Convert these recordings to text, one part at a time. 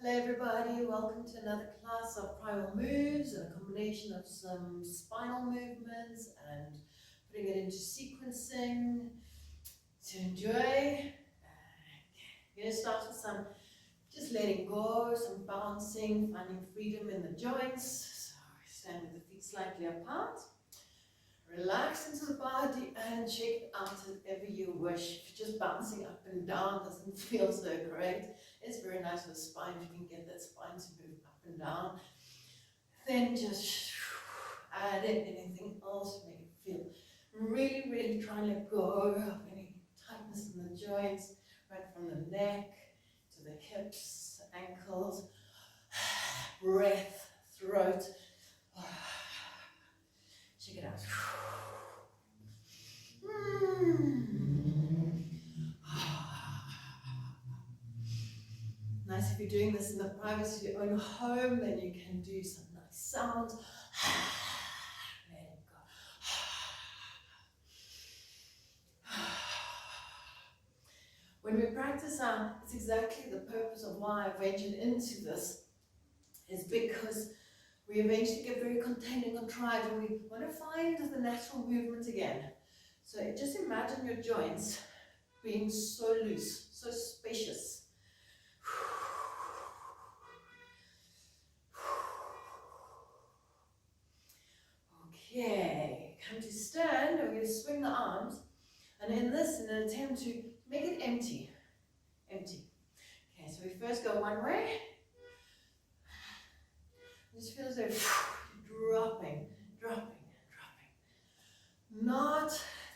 Hello everybody, welcome to another class of primal moves and a combination of some spinal movements and putting it into sequencing to enjoy. We're going to start with some just letting go, some bouncing, finding freedom in the joints. So stand with the feet slightly apart. Relax into the body and check it out as ever you wish. If you're just bouncing up and down, doesn't feel so great. It's very nice for the spine if you can get that spine to move up and down. Then just add in anything else, make it feel really, really try and let go of any tightness in the joints, right from the neck to the hips, ankles, breath, throat. Check it out. Nice if you're doing this in the privacy of your own home, then you can do some nice sounds. Let it go. When we practice it's exactly the purpose of why I ventured into this, is because we eventually get very contained and contrived and we want to find the natural movement again. So just imagine your joints being so loose, so spacious. Okay, come to stand, we're going to swing the arms, and in this, in an attempt to make it empty. Empty. Okay, so we first go one way. Just feel as though dropping. Not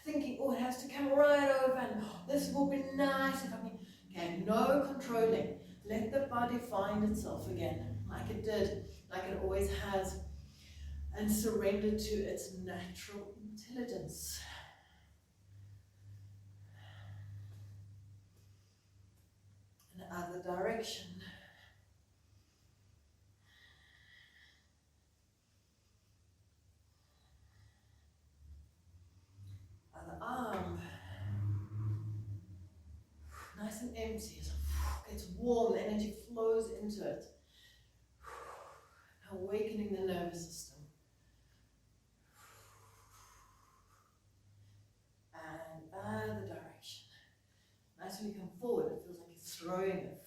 thinking, oh, it has to come right over, and oh, this will be nice if I can. Okay, no controlling. Let the body find itself again, like it did, like it always has, and surrender to its natural intelligence. In the other direction. Other arm. Nice and empty. It's warm, the energy flows into it. Awakening the nervous system. And other direction. Nice when you come forward, it feels like you're throwing it,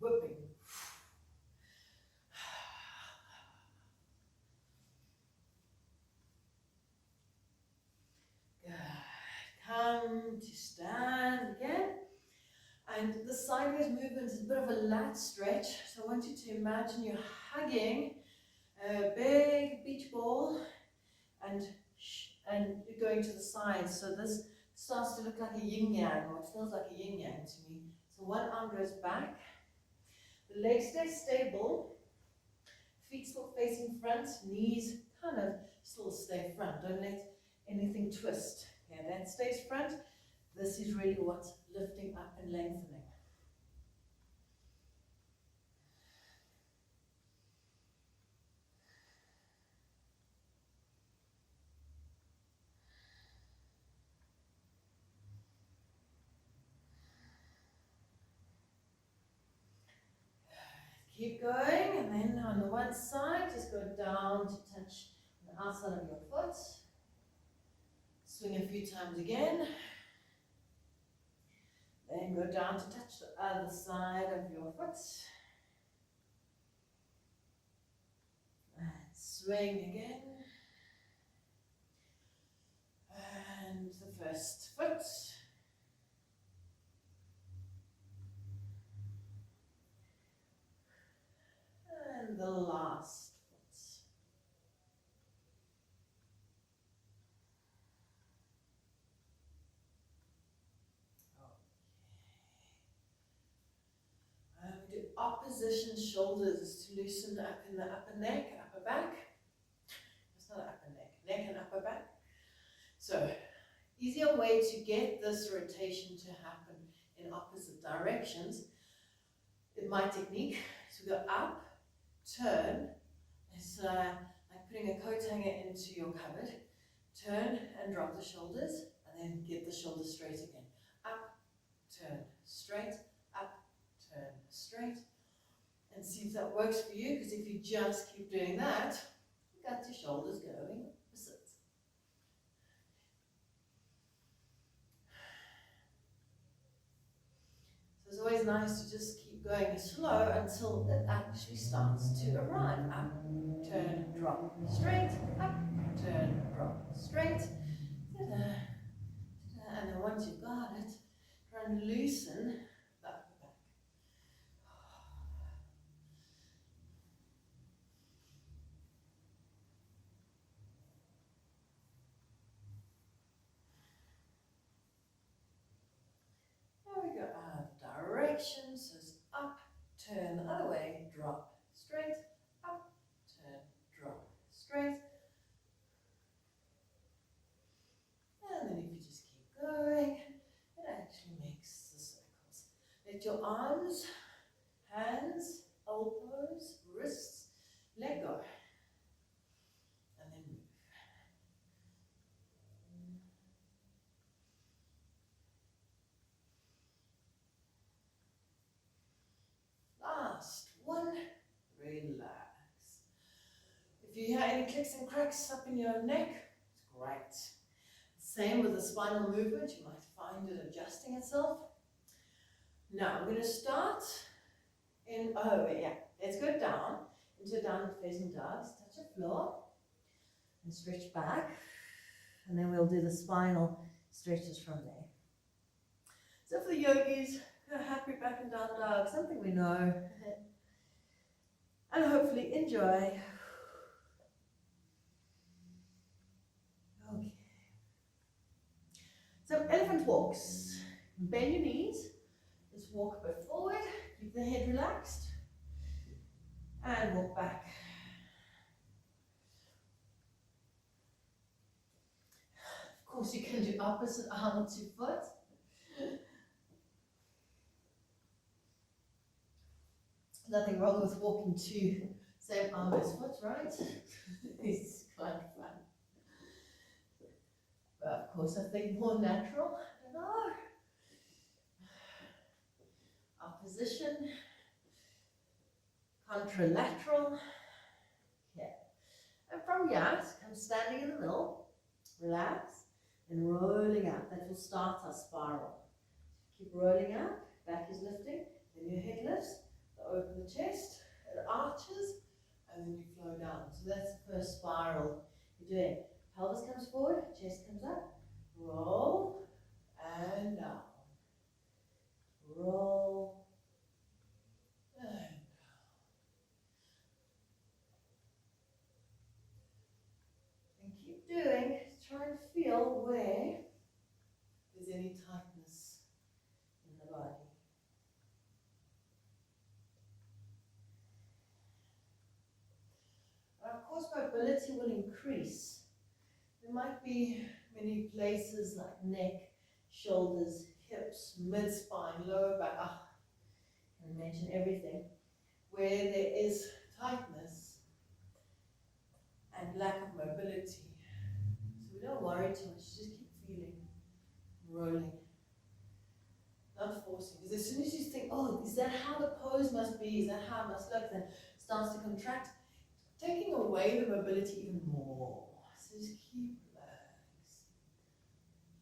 whipping. Good. Come to stand again. And the sideways movement is a bit of a lat stretch. So I want you to imagine you're hugging a big beach ball and you're going to the sides. So this starts to look like a yin-yang, or it feels like a yin-yang to me. So one arm goes back, the legs stay stable, feet still facing front, knees kind of still stay front. Don't let anything twist. Okay, that stays front. This is really what's lifting up and lengthening. Keep going, and then on the one side, just go down to touch the outside of your foot. Swing a few times again. Then go down to touch the other side of your foot. And swing again. And the first foot. And the last foot. Okay. We do opposition shoulders to loosen up in the upper neck, upper back. It's not upper neck, neck and upper back. So, easier way to get this rotation to happen in opposite directions. In my technique, so go up, turn. It's like putting a coat hanger into your cupboard. Turn and drop the shoulders, and then get the shoulders straight again. Up, turn, straight, up, turn, straight. that works for you, because if you just keep doing that, you got your shoulders going opposite. So it's always nice to just keep going slow until it actually starts to arrive. Up, turn, drop, straight, up, turn, drop, straight. Ta-da, ta-da. And then once you've got it, try and loosen the upper back. There we go, out of direction, so it's up, turn the other way, drop, straight, up, turn, drop, straight. And then if you just keep going, it actually makes the circles. Let your arms, hands, elbows, wrists, let go. And then move. Last one, relax. If you hear any clicks and cracks up in your neck, it's great. Same with the spinal movement, you might find it adjusting itself. Now I'm going to start in, let's go down into downward facing dogs, touch the floor and stretch back, and then we'll do the spinal stretches from there. So for the yogis, happy back and down dog, something we know, and hopefully enjoy. Okay. So elephant walks. Bend your knees. Just walk a bit forward. Keep the head relaxed. And walk back. Of course, you can do opposite arm to foot. Nothing wrong with walking to same arm as foot, right? It's quite fun. But of course, I think more natural. I don't know. Opposition, contralateral. Okay. And from here, come standing in the middle, relax, and rolling out. That will start our spiral. Keep rolling out, back is lifting, then your head lifts, open the chest, it arches, and then you flow down. So that's the first spiral you're doing. Pelvis comes forward, chest comes up, roll, and down. Roll, and down. And keep doing, try and feel where there's any tightness in the body. Of course, mobility will increase. There might be many places like neck, shoulders, hips, mid-spine, lower back, I can mention everything, where there is tightness and lack of mobility. So we don't worry too much, just keep feeling, rolling, not forcing. Because as soon as you think, oh, is that how the pose must be, is that how it must look, then it starts to contract, taking away the mobility even more. So just keep relaxed.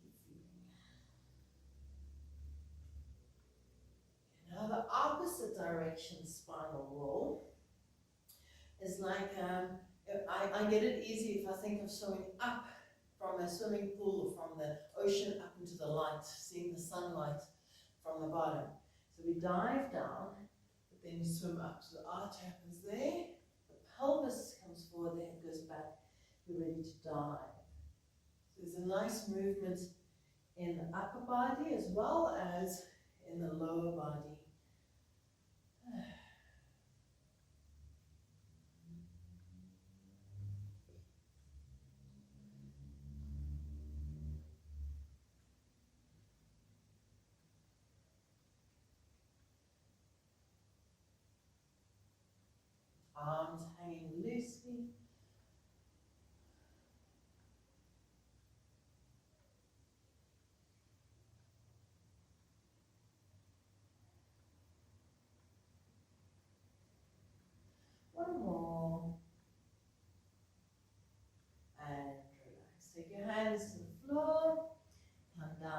Keep feeling. Okay, now the opposite direction spinal roll is like, I get it easy if I think of swimming up from a swimming pool or from the ocean up into the light, seeing the sunlight from the bottom. So we dive down, but then you swim up. So the arch happens there. Pelvis comes forward, the head goes back, you're ready to dive. So there's a nice movement in the upper body as well as in the lower body. Arms hanging loosely.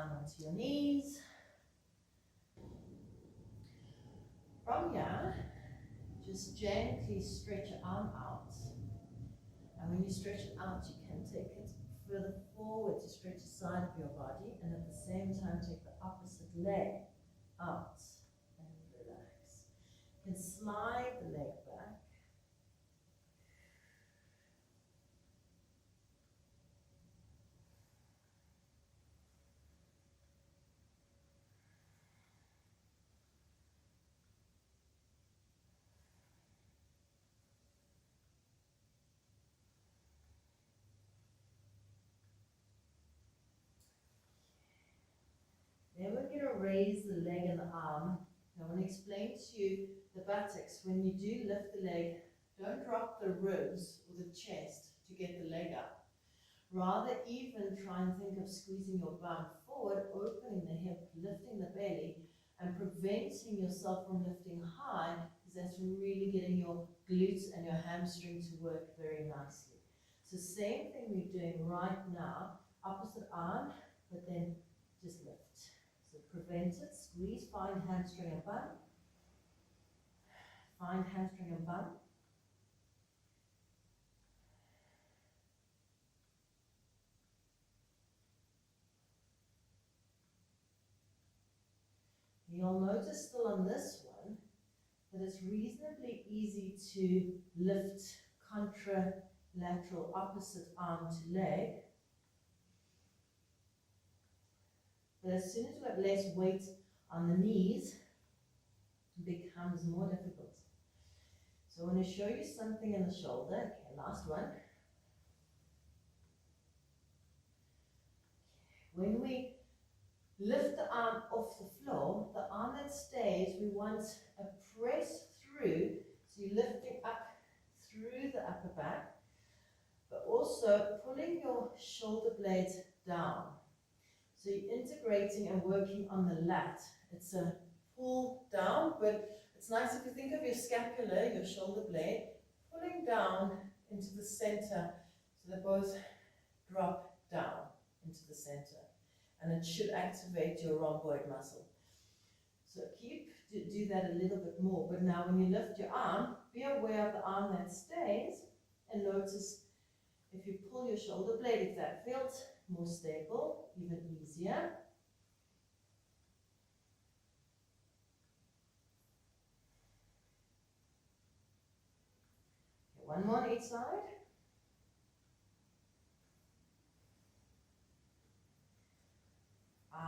down onto your knees. From here, just gently stretch your arm out. And when you stretch it out, you can take it further forward to stretch the side of your body, and at the same time take the opposite leg out and relax. You can slide the leg back. Then we're going to raise the leg and the arm. I want to explain to you the buttocks. When you do lift the leg, don't drop the ribs or the chest to get the leg up. Rather, even try and think of squeezing your bum forward, opening the hip, lifting the belly, and preventing yourself from lifting high, because that's really getting your glutes and your hamstring to work very nicely. So same thing we're doing right now, opposite arm, but then just lift. So prevent it, squeeze, find hamstring and bum. Find hamstring and bum. You'll notice still on this one that it's reasonably easy to lift contralateral opposite arm to leg. But as soon as you have less weight on the knees, it becomes more difficult. So I want to show you something in the shoulder. Okay, last one. When we lift the arm off the floor, the arm that stays, we want a press through. So you're lifting up through the upper back, but also pulling your shoulder blades down. So you're integrating and working on the lat. It's a pull down, but it's nice if you think of your scapula, your shoulder blade, pulling down into the center so they both drop down into the center. And it should activate your rhomboid muscle. So do that a little bit more. But now when you lift your arm, be aware of the arm that stays, and notice if you pull your shoulder blade, if that feels more stable, even easier. Okay, one more on each side.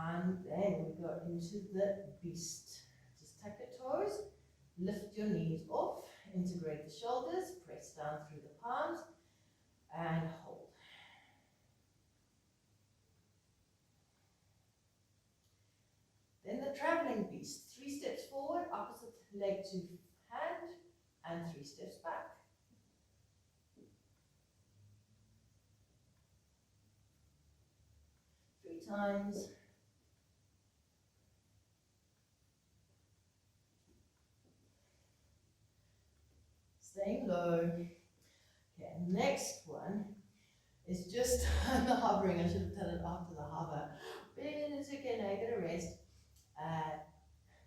And then we go into the beast. Just tuck your toes, lift your knees off, integrate the shoulders, press down through the palms, and hold. Then the traveling beast. 3 steps forward, opposite leg to hand, and 3 steps back. Three times. Staying low. Okay, next one is just the hovering. I should have done it after the hover. But it's okay, now you're going to rest.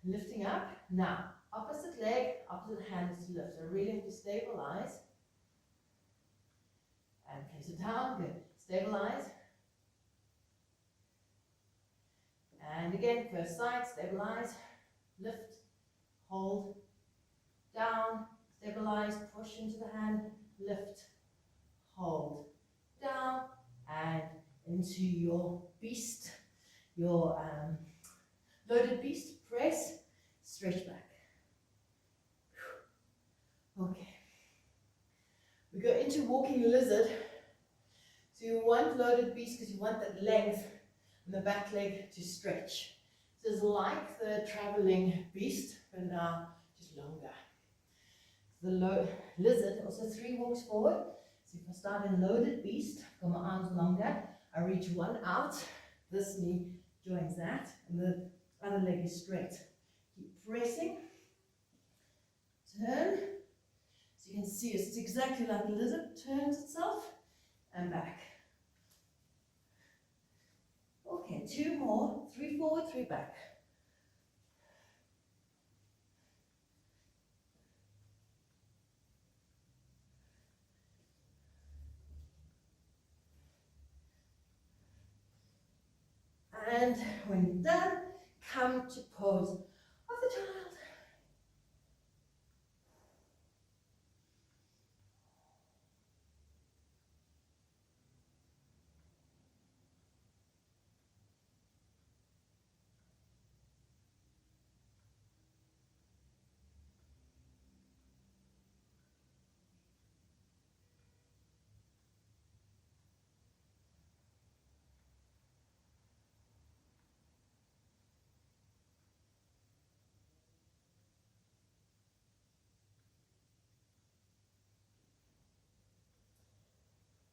Lifting up. Now, opposite leg, opposite hand is to lift. So really have to stabilize. And place it down. Good. Stabilize. And again, first side, stabilize. Lift. Hold. Down. Stabilize, push into the hand, lift, hold, down, and into your beast, your loaded beast, press, stretch back. Okay. We go into walking lizard. So you want loaded beast because you want that length in the back leg to stretch. So it's like the traveling beast, but now just longer. The lizard, also 3 walks forward. So if I start in loaded beast, got my arms longer, I reach one out, this knee joins that, and the other leg is straight. Keep pressing, turn, so you can see it's exactly like a lizard, turns itself, and back. Okay, 2 more, 3 forward, 3 back. And when you're done, come to pose of the child.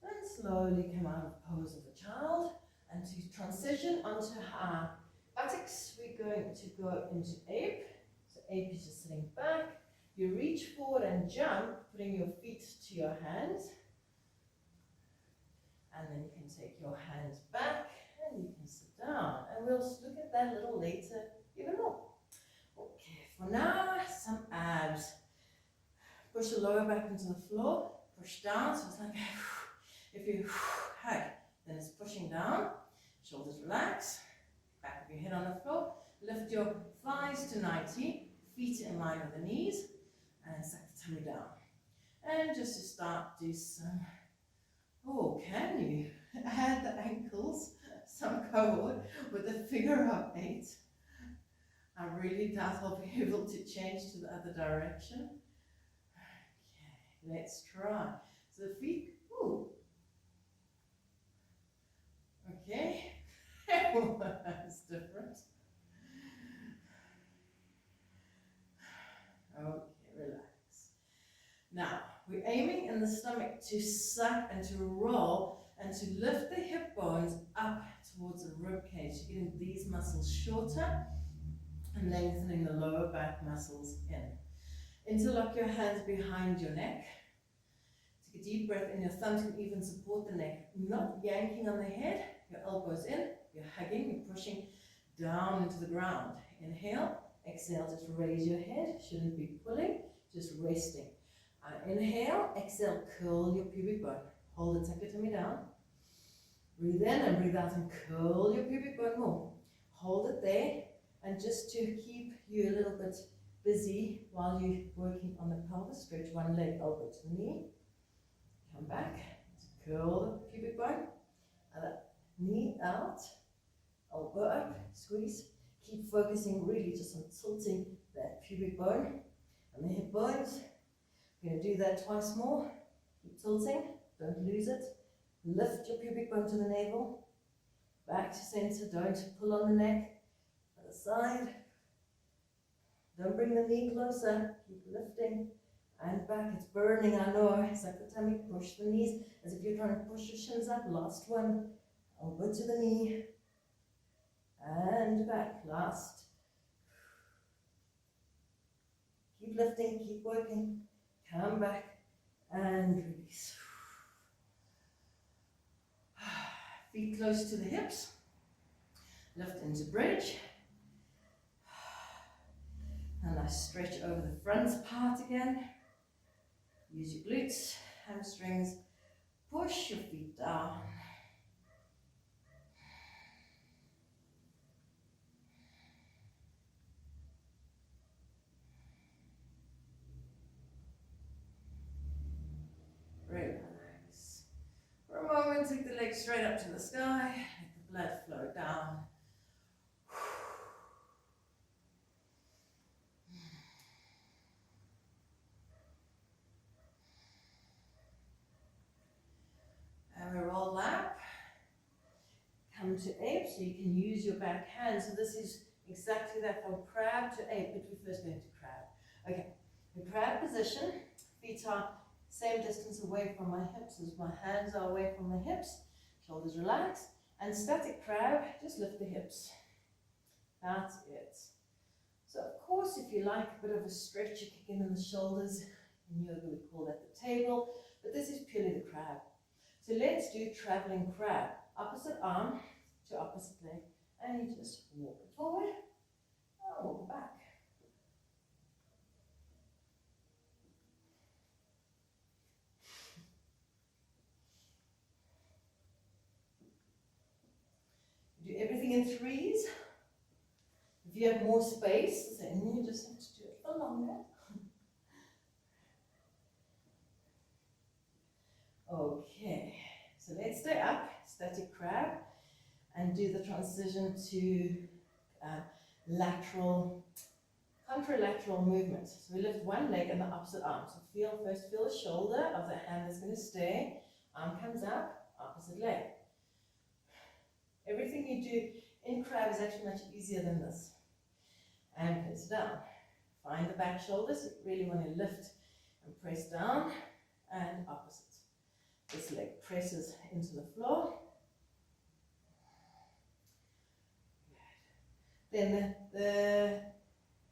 And slowly come out of pose of the child. And to transition onto our buttocks, we're going to go into ape. So ape is just sitting back. You reach forward and jump, putting your feet to your hands. And then you can take your hands back and you can sit down. And we'll look at that a little later even more. Okay, for now, some abs. Push the lower back into the floor, push down, so it's like if you hug, then it's pushing down, shoulders relax, back of your head on the floor, lift your thighs to 90, feet in line with the knees, and suck the tummy down. And just to start, do some, can you add the ankles, some cohort with a figure of 8. I really doubt I'll be able to change to the other direction. Okay, let's try. So the feet, okay, it's different. Okay, relax. Now, we're aiming in the stomach to suck and to roll and to lift the hip bones up towards the rib cage, getting these muscles shorter and lengthening the lower back muscles in. Interlock your hands behind your neck. Take a deep breath in. Your thumbs can even support the neck. Not yanking on the head. Your elbows in. You're hugging. You're pushing down into the ground. Inhale. Exhale. Just raise your head. Shouldn't be pulling. Just resting. Inhale. Exhale. Curl your pubic bone. Hold it. Tuck your tummy down. Breathe in and breathe out and curl your pubic bone more. Hold it there. And just to keep you a little bit busy while you're working on the pelvis, stretch one leg, elbow to the knee. Come back, curl the pubic bone, knee out, elbow up, squeeze. Keep focusing really just on tilting that pubic bone and the hip bones. We're going to do that twice more. Keep tilting, don't lose it. Lift your pubic bone to the navel, back to center, don't pull on the neck. Other side. Don't bring the knee closer. Keep lifting and back. It's burning, I know. Suck the tummy, push the knees as if you're trying to push your shins up. Last one. Elbow to the knee. And back. Last. Keep lifting, keep working. Come back and release. Feet close to the hips. Lift into bridge. And I stretch over the front part again. Use your glutes, hamstrings. Push your feet down. Relax. For a moment, take the legs straight up to the sky. Let the blood flow down. And we roll up, come to ape, so you can use your back hand. So this is exactly that, from crab to ape, but we're first going to crab. Okay, the crab position, feet are same distance away from my hips as my hands are away from the hips, shoulders relax, and static crab, just lift the hips. That's it. So of course, if you like a bit of a stretch, you kick in the shoulders. In yoga we call that the table, but this is purely the crab. So let's do traveling crab. Opposite arm to opposite leg. and you just walk it forward and walk back. Do everything in threes. If you have more space, then you just have to do it for longer. Okay, so let's stay up, static crab, and do the transition to lateral, contralateral movement. So we lift one leg and the opposite arm. So first feel the shoulder of the hand that's going to stay. Arm comes up, opposite leg. Everything you do in crab is actually much easier than this. And press down. Find the back shoulders. You really want to lift and press down, and opposite. This leg presses into the floor. Then the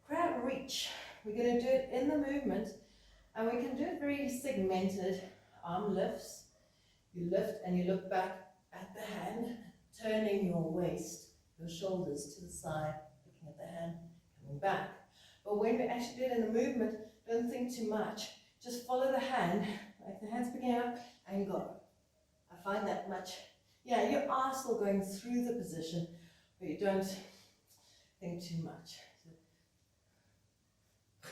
crab reach. We're going to do it in the movement, and we can do it very segmented. Arm lifts. You lift and you look back at the hand, turning your waist, your shoulders to the side, looking at the hand, coming back. But when we actually do it in the movement, don't think too much. Just follow the hand, like the hand's picking up, and go. I find that much, yeah, you are still going through the position, but you don't think too much. So,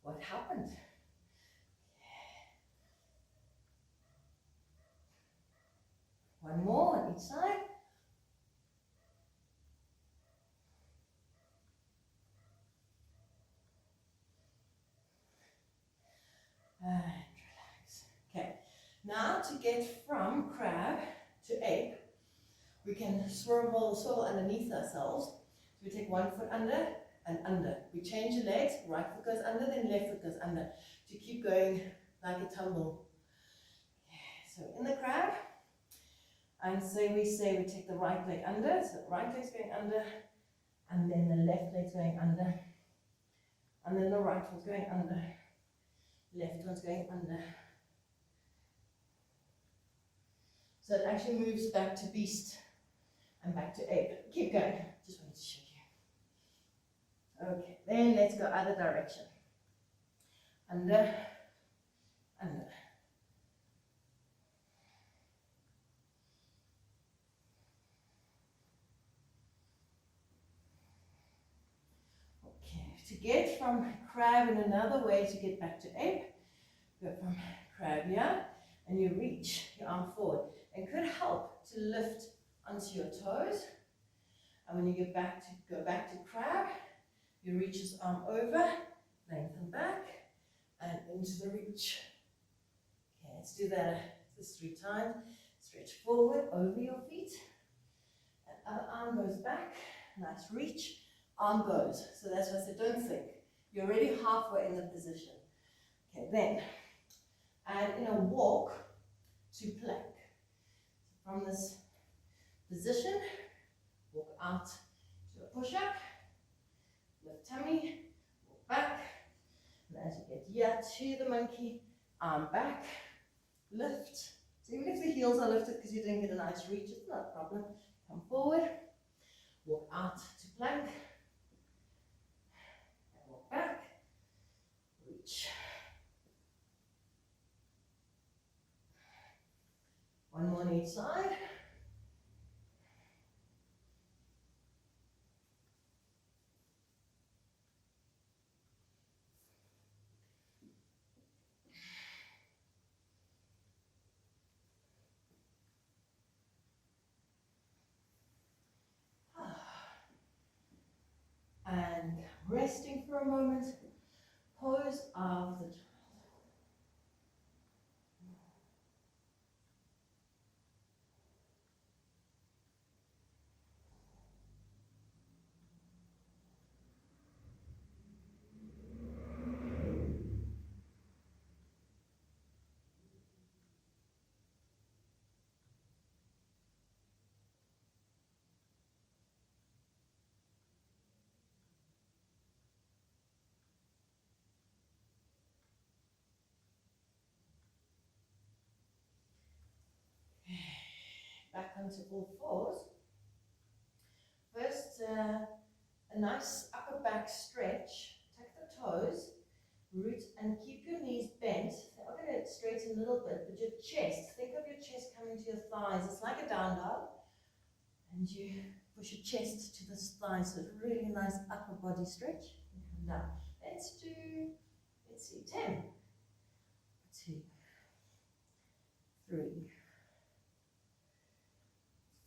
what happened? One more on each side. And relax. Okay, now to get from crab to ape, we can swivel underneath ourselves. So we take one foot under and under. We change the legs, right foot goes under, then left foot goes under, to keep going like a tumble. Okay, so in the crab, and we say we take the right leg under, so the right leg's going under, and then the left leg's going under, and then the right one's going under, left one's going under. So it actually moves back to beast and back to ape. Keep going. Just wanted to show you. Okay, then let's go other direction. Under, under. Okay, to get from crab in another way to get back to ape, go from crab here, and you reach your arm forward. It could help to lift onto your toes, and when you go back to crab, you reach his arm over, lengthen back, and into the reach. Okay, let's do that just 3 times. Stretch forward over your feet, and other arm goes back, nice reach, arm goes. So that's why I said don't think. You're already halfway in the position. Okay, then, and in a walk to plank. From this position, walk out to a push-up, lift tummy, walk back, and as you get here to the monkey, arm back, lift. So even if the heels are lifted because you didn't get a nice reach, it's not a problem. Come forward, walk out to plank, and walk back, reach. One more on each side. And resting for a moment, pose of the child. Back onto all fours. just a nice upper back stretch. Tuck the toes, root, and keep your knees bent. They are going to straighten a little bit, but your chest, think of your chest coming to your thighs. It's like a down dog. And you push your chest to the thighs, so it's a really nice upper body stretch. And come down. Let's see, 10, 2, 3,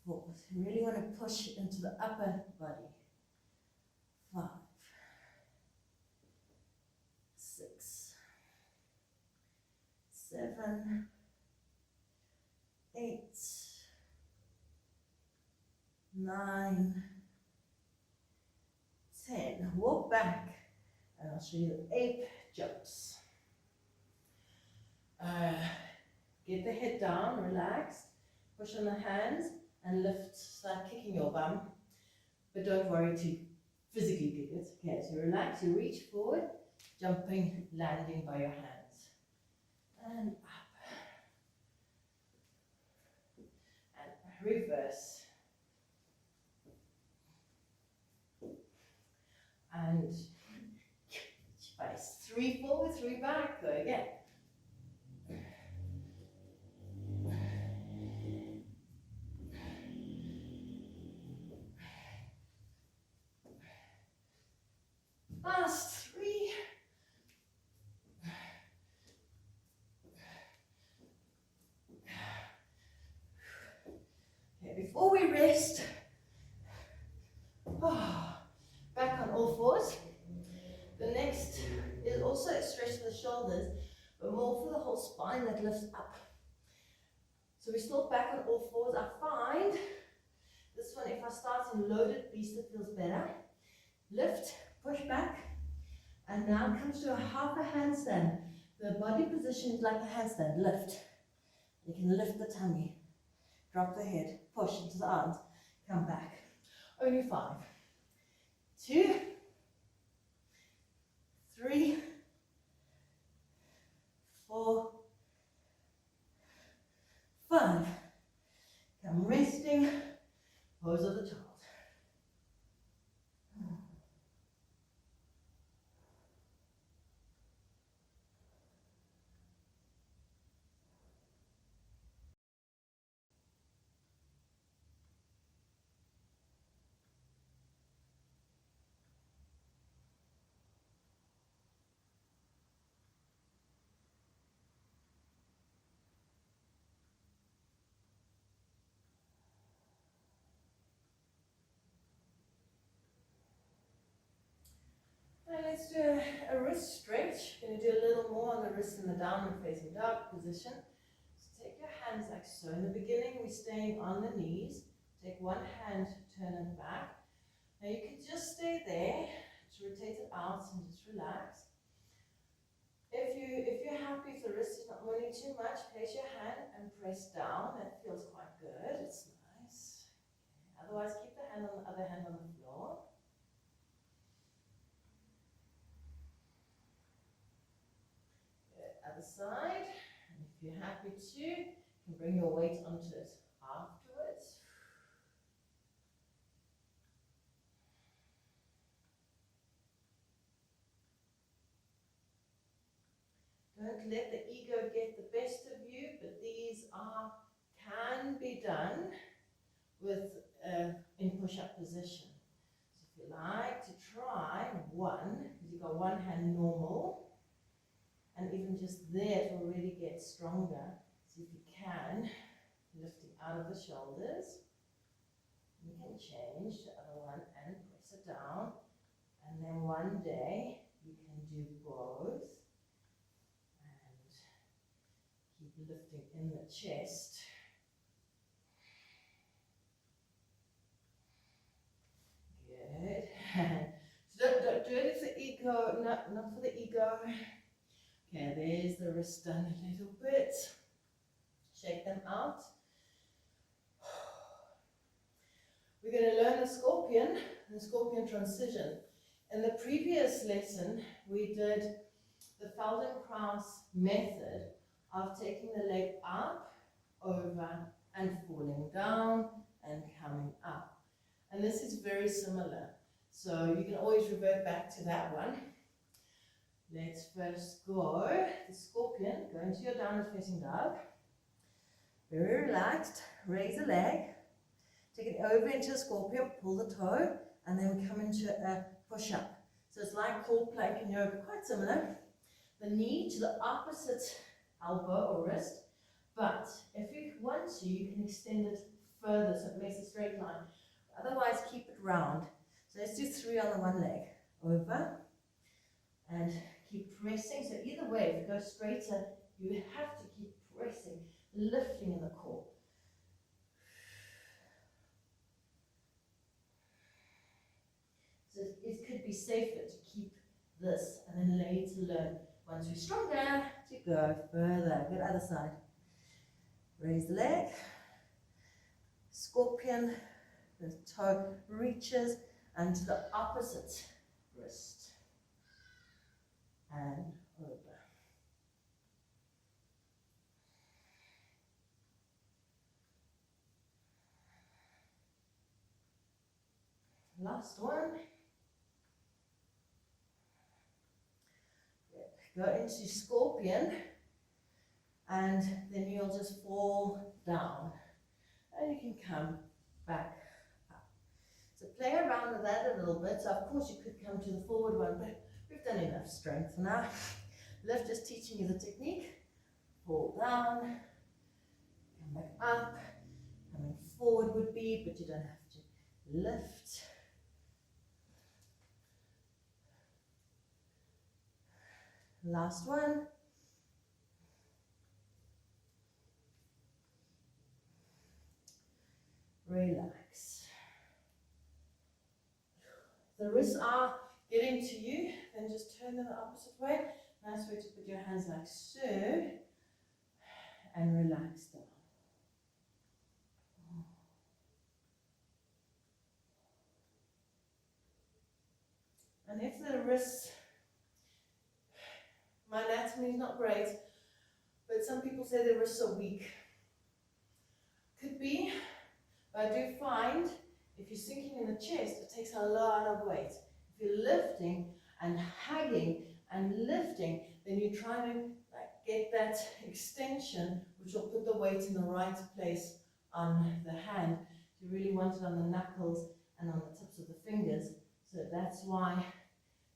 4. So you really want to push into the upper body. 5, 6, 7, 8, 9, 10. Walk back, and I'll show you the ape jumps. Get the head down, relax, push on the hands, and lift. Start kicking your bum, but don't worry to physically kick it. Okay, so relax, you reach forward, jumping, landing by your hands, and up, and reverse, and space. 3 forward, 3 back. Go again. Last 3. Okay, before we rest, back on all fours. The next is also a stretch for the shoulders, but more for the whole spine that lifts up. So we're still back on all fours. I find this one, if I start in loaded beast, it feels better. Lift, push back, and now it comes to a half a handstand. The body position is like a handstand. Lift. You can lift the tummy, drop the head, push into the arms, come back. Only 5, 2, 3, 4, 5. Come resting, pose of the child. Now let's do a wrist stretch. Going to do a little more on the wrist in the downward facing dog position. So take your hands like so. In the beginning, we're staying on the knees. Take one hand, turn it back. Now you can just stay there. Just rotate it out and just relax. If you're happy, if the wrist is not moving too much, place your hand and press down. That feels quite good. It's nice. Okay. Otherwise, keep the hand on the other hand on the floor. Other side, and if you're happy to, you can bring your weight onto it afterwards. Don't let the ego get the best of you, but these can be done with in push-up position. So if you like to try one, because you've got one hand normal, and even just there it will really get stronger. So if you can, lifting out of the shoulders, you can change the other one and press it down. And then one day you can do both and keep lifting in the chest. Good. So don't do it if the ego, not for the ego. Okay, there's the wrist done a little bit. Shake them out. We're going to learn the scorpion transition. In the previous lesson, we did the Feldenkrais method of taking the leg up, over, and falling down, and coming up. And this is very similar. So you can always revert back to that one. Let's first go the scorpion, go into your downward facing dog. Very relaxed, raise a leg, take it over into a scorpion, pull the toe, and then we come into a push-up. So it's like core plank in yoga, quite similar. The knee to the opposite elbow or wrist, but if you want to, you can extend it further so it makes a straight line. Otherwise, keep it round. So let's do 3 on the one leg. Over, and keep pressing. So either way, if you go straighter, you have to keep pressing, lifting in the core. So it could be safer to keep this and then later learn, once we're stronger, to go further. Good, other side. Raise the leg. Scorpion, the toe reaches and to the opposite wrist. And over. Last one. Go into scorpion, and then you'll just fall down. And you can come back up. So play around with that a little bit. So of course you could come to the forward one, but we've done enough strength now. Lift is teaching you the technique. Fall down, come back up. Coming forward would be, but you don't have to lift. Last one. Relax. The wrists are getting to you, then just turn them the opposite way. Nice way to put your hands like so, and relax down. And if the wrists, my anatomy is not great, but some people say their wrists are weak. Could be, but I do find if you're sinking in the chest, it takes a lot of weight. If you're lifting and hugging and lifting, then you're trying to get that extension, which will put the weight in the right place on the hand. You really want it on the knuckles and on the tips of the fingers. So that's why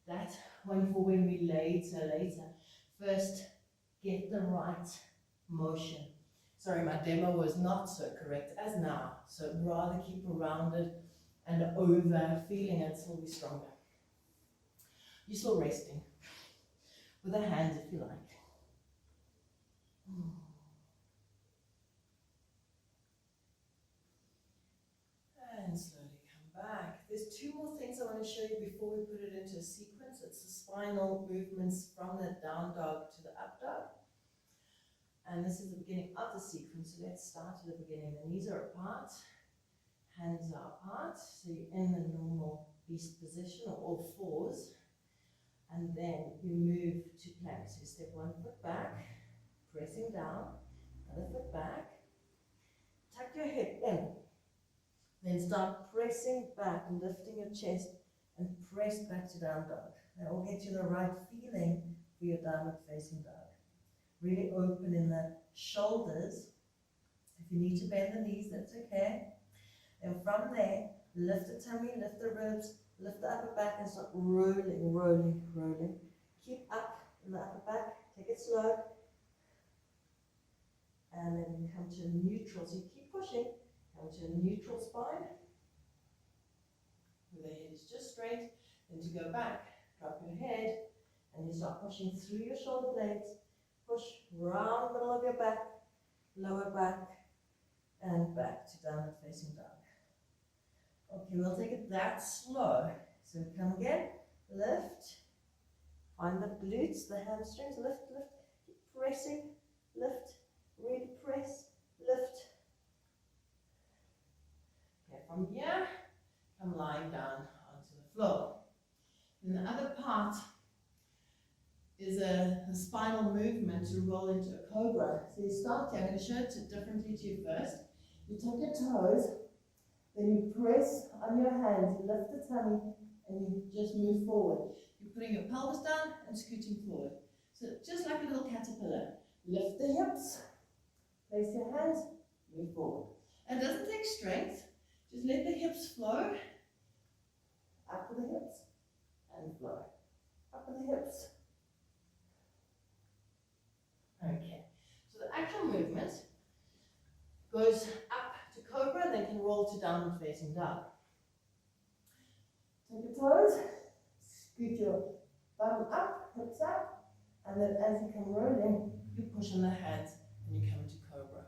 that one for when we later. First, get the right motion. Sorry, my demo was not so correct as now. So rather keep around it and over, feeling it till we're stronger. You're still resting with the hands if you like. And slowly come back. There's 2 more things I want to show you before we put it into a sequence. It's the spinal movements from the down dog to the up dog. And this is the beginning of the sequence, so let's start at the beginning. The knees are apart, hands are apart, so you're in the normal beast position or all fours. And then you move to plank. So you step 1 foot back, pressing down, other foot back, tuck your hip in. Then start pressing back, lifting your chest and press back to down dog. That will get you the right feeling for your downward facing dog. Really open in the shoulders. If you need to bend the knees, that's okay. And from there, lift the tummy, lift the ribs, lift the upper back and start rolling, rolling, rolling. Keep up in the upper back, take it slow. And then you come to a neutral, so you keep pushing. Come to a neutral spine, where the head is just straight. Then to go back, drop your head, and you start pushing through your shoulder blades. Push round the middle of your back, lower back, and back to downward facing dog. Okay, we'll take it that slow. So come again, lift, find the glutes, the hamstrings, lift, lift, keep pressing, lift, really press, lift. Okay, from here, come lying down onto the floor. And the other part is a spinal movement to roll into a cobra. So you start here, I'm going to show it differently to you first. You tuck your toes, Then you press on your hands, you lift the tummy, and you just move forward. You're putting your pelvis down and scooting forward. So just like a little caterpillar. Lift the hips, place your hands, move forward. And it doesn't take strength, just let the hips flow. Up with the hips, and flow. Up with the hips. Okay, so the actual movement goes up to cobra, then can roll to downward facing dog. Take your toes, scoot your bum up, hips up, and then as you come rolling, you push on the hands and you come to cobra.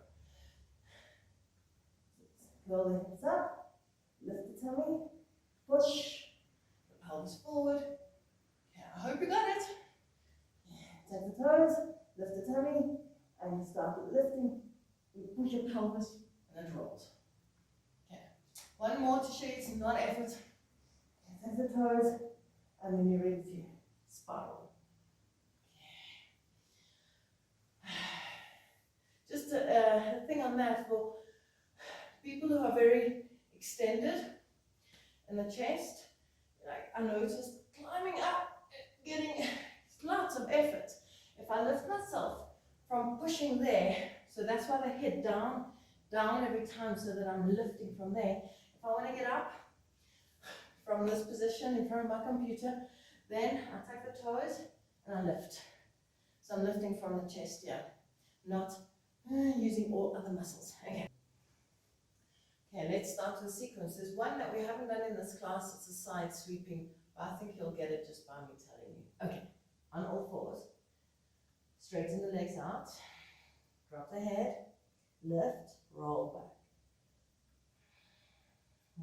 Roll the hips up, lift the tummy, push the pelvis forward. Okay, I hope you got it. Take the toes, lift the tummy, and you start lifting. You push your pelvis and it rolls. Okay, one more to show you it's not effort. Take the toes, and then you're ready to spiral. Okay. Just a thing on that for people who are very extended in the chest. Like I noticed climbing up, getting lots of effort. If I lift myself from pushing there, so that's why the head down every time so that I'm lifting from there. If I want to get up from this position in front of my computer, then I take the toes and I lift. So I'm lifting from the chest here, not using all other muscles. Okay. Okay, let's start with the sequence. There's one that we haven't done in this class, it's a side sweeping, but I think you'll get it just by me telling you. Okay, on all fours, straighten the legs out, drop the head, lift, roll back.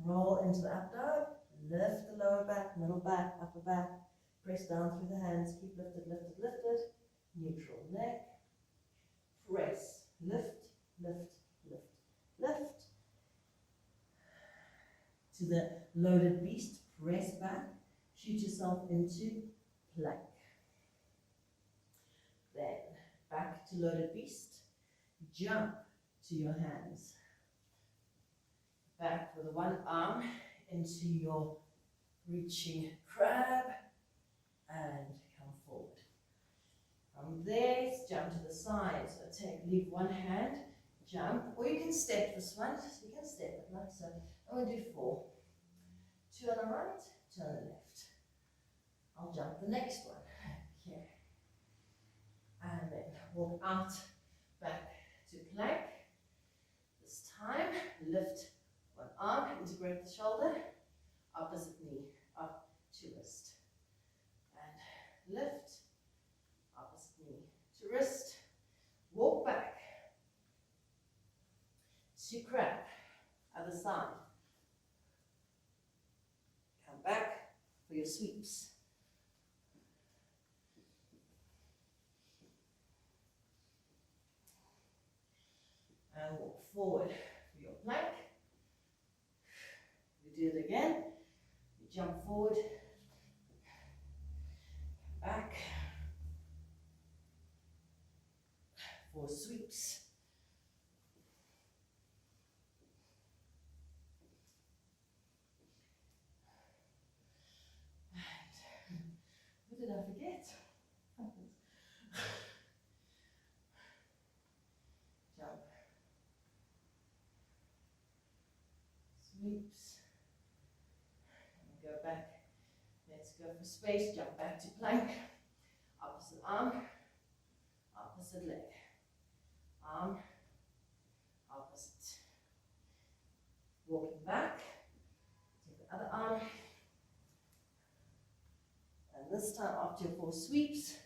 Roll into the up dog, lift the lower back, middle back, upper back, press down through the hands, keep lifted, lifted, lifted, neutral neck, press, lift, lift, lift, lift. To the loaded beast, press back, shoot yourself into plank. Then back to loaded beast, jump to your hands. Back with one arm into your reaching crab and come forward. From there, jump to the side. So leave one hand, jump, or you can step this one. So you can step it like so. I'm going to do 4. 2 on the right, 2 on the left. I'll jump the next one. Okay. And then walk out, back to plank. This time, lift one arm, integrate the shoulder, opposite knee, up to wrist. And lift, opposite knee to wrist. Walk back to crab, other side. Come back for your sweeps. And walk forward for your plank. You do it again. You jump forward, come back for sweeps. And what did I forget? Jump. Sweeps. And go back. Let's go for space. Jump back to plank. Opposite arm. Opposite leg. Arm. Opposite. Walking back. Take the other arm. And this time after your 4 sweeps,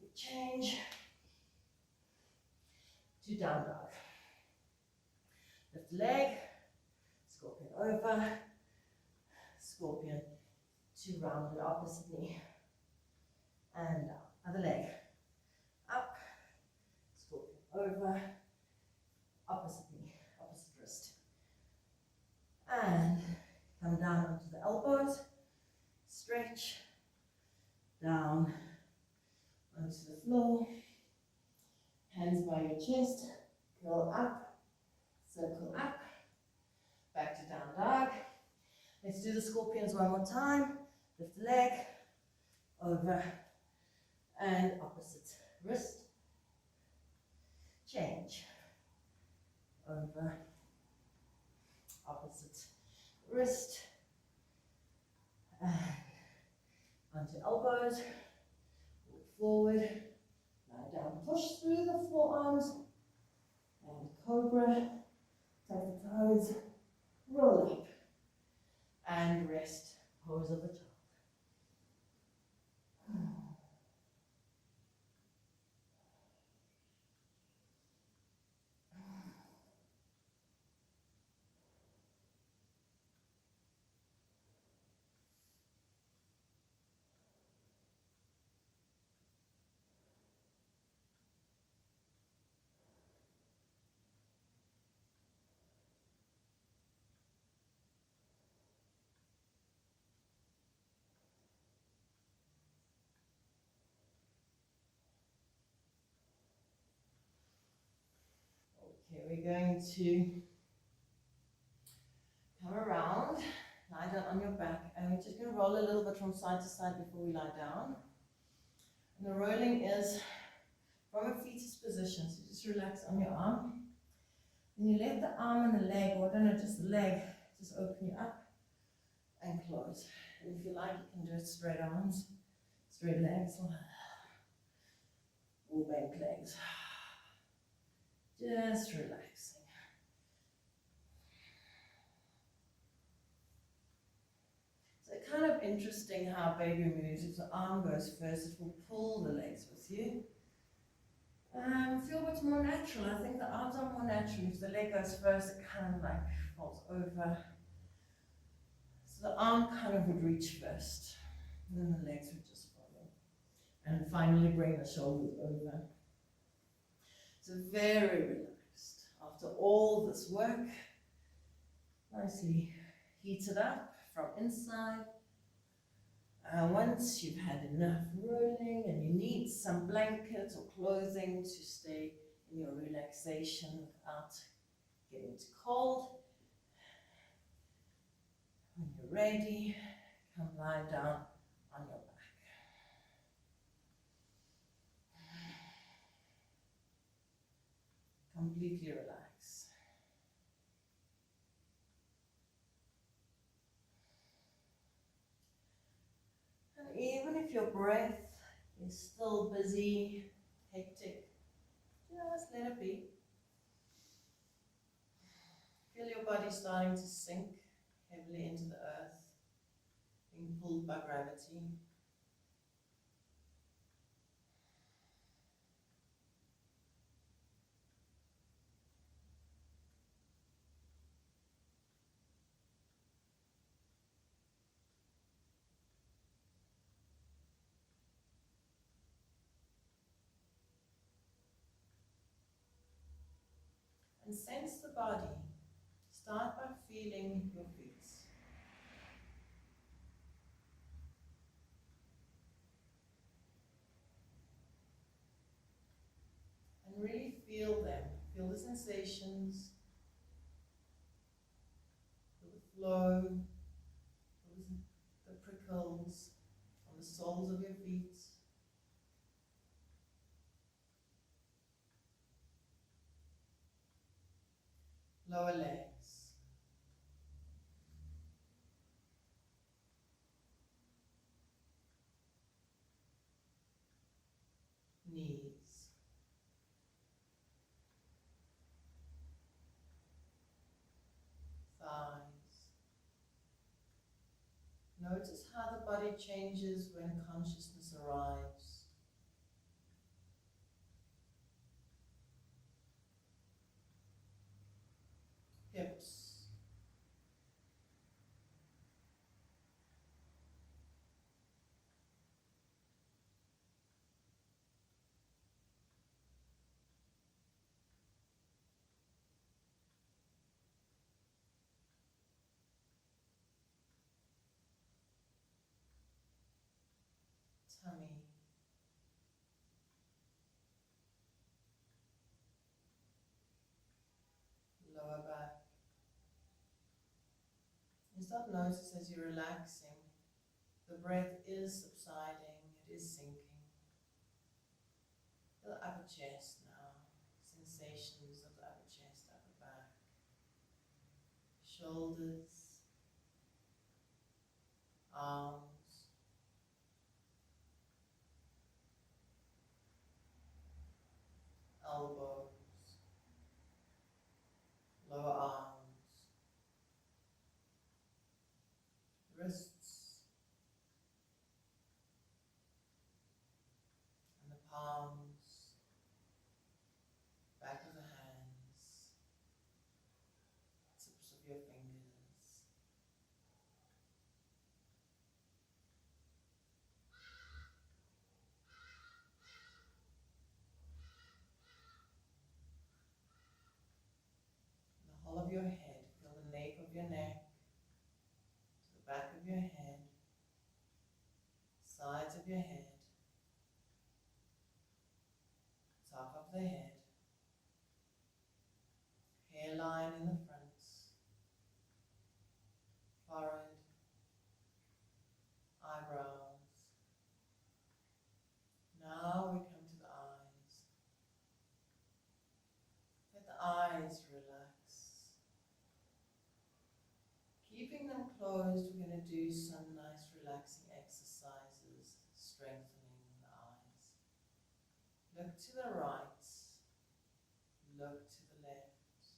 we change to down dog. Lift leg, scorpion over, scorpion to round the opposite knee, and down. Other leg, up, scorpion over, opposite knee, opposite wrist, and come down onto the elbows, stretch, down onto the floor, hands by your chest, Roll up, circle up, back to down dog. Let's do the scorpions one more time. Lift the leg, over, and opposite wrist. Change. Over, opposite wrist. And onto elbows. Walk forward. Lie down. Push through the forearms. And cobra. Tuck the toes. Roll up. And rest. Pose of the child. Okay, we're going to come around, lie down on your back, and we're just going to roll a little bit from side to side before we lie down. And the rolling is from a fetus position, so just relax on your arm. Then you let the arm and the leg, or I don't know, just the leg, just open you up and close. And if you like, you can do it straight arms, straight legs, or bent legs. Just relaxing. So kind of interesting how baby moves. If the arm goes first, it will pull the legs with you. Feel what's more natural. I think the arms are more natural. If the leg goes first, it kind of like falls over. So the arm kind of would reach first, and then the legs would just follow. And finally bring the shoulders over. So very relaxed. After all this work, nicely heated up from inside. Once you've had enough rolling and you need some blankets or clothing to stay in your relaxation without getting too cold, when you're ready, come lie down on your back. Completely relax. And even if your breath is still busy, hectic, just let it be. Feel your body starting to sink heavily into the earth, being pulled by gravity. And sense the body. Start by feeling your feet. And really feel them. Feel the sensations. Feel the flow. Feel the prickles on the soles of your feet. Lower legs. Knees. Thighs. Notice how the body changes when consciousness arrives. Hips. Tummy. You start notice as you're relaxing, the breath is subsiding, it is sinking. The upper chest now, sensations of the upper chest, upper back, shoulders, arms, elbows, lower arms, wrists, and the palms, back of the hands, tips of your fingers. The whole of your head, feel the nape of your neck, to the back of your head, sides of your head, top of the head, hairline in the front, forehead, eyebrows. Now we come to the eyes. Let the eyes relax. Keeping them closed, we're going to do some nice relaxing exercises, strengthening the eyes. Look to the right, look to the left.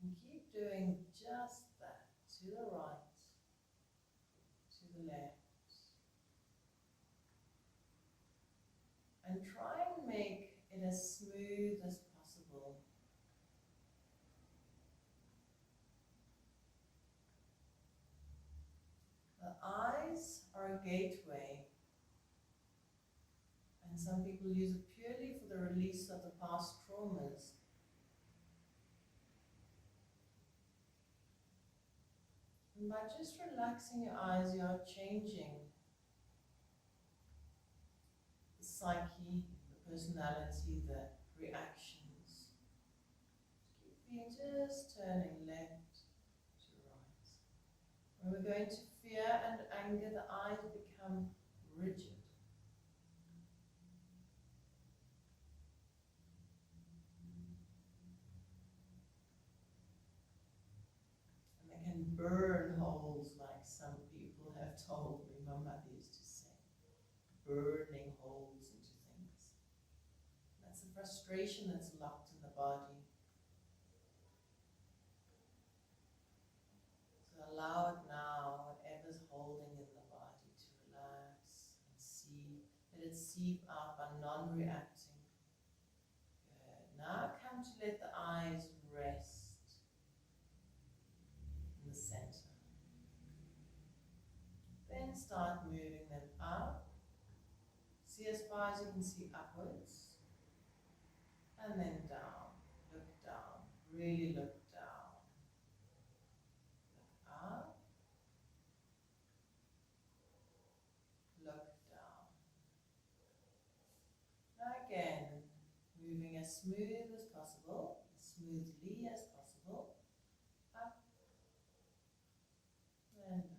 And keep doing just that, to the right, to the left. And try and make it as smooth as possible. The eyes are a gateway, and some people use it purely for the release of the past traumas. And by just relaxing your eyes, you are changing the psyche, the personality, the reactions. Keep being just turning left to right. When we're going to fear and anger, the eyes become rigid. And they can burn holes, like some people have told me, my mother used to say. Burning holes into things. That's the frustration that's locked in the body. So allow it now, whatever's holding in the body, to relax and see. Let it seep out by non-reacting. Good. Now come to let the eyes rest in the center. Then start moving them up. See as far as you can see upwards. And then down. Look down. Really look down. Look up. Look down. Now again, moving as smooth as possible, as smoothly as possible. Up and down.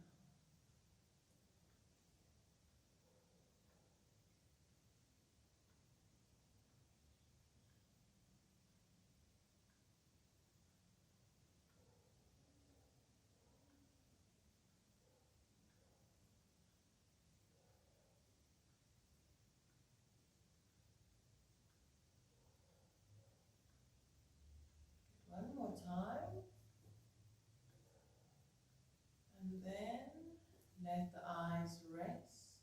One more time. And then let the eyes rest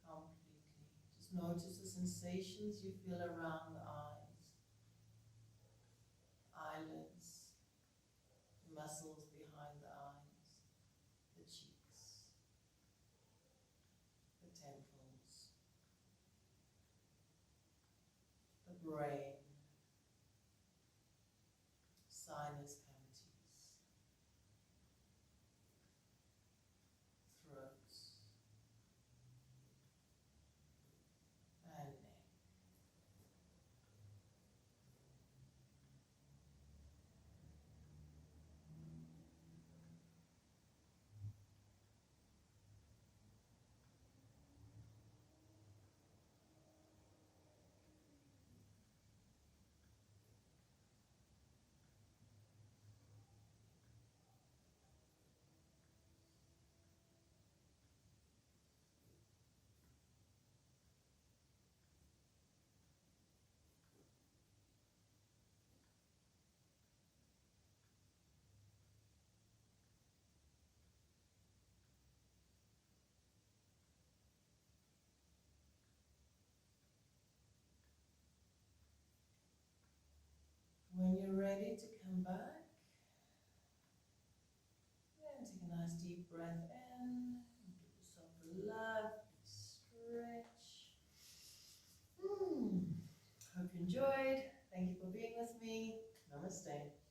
completely. Just notice the sensations you feel around the eyes. Eyelids, the muscles behind the eyes, the cheeks, the temples, the brain, sinus cavities, throat, and neck. back. And take a nice deep breath in. Give yourself a lovely stretch. Hope you enjoyed. Thank you for being with me. Namaste.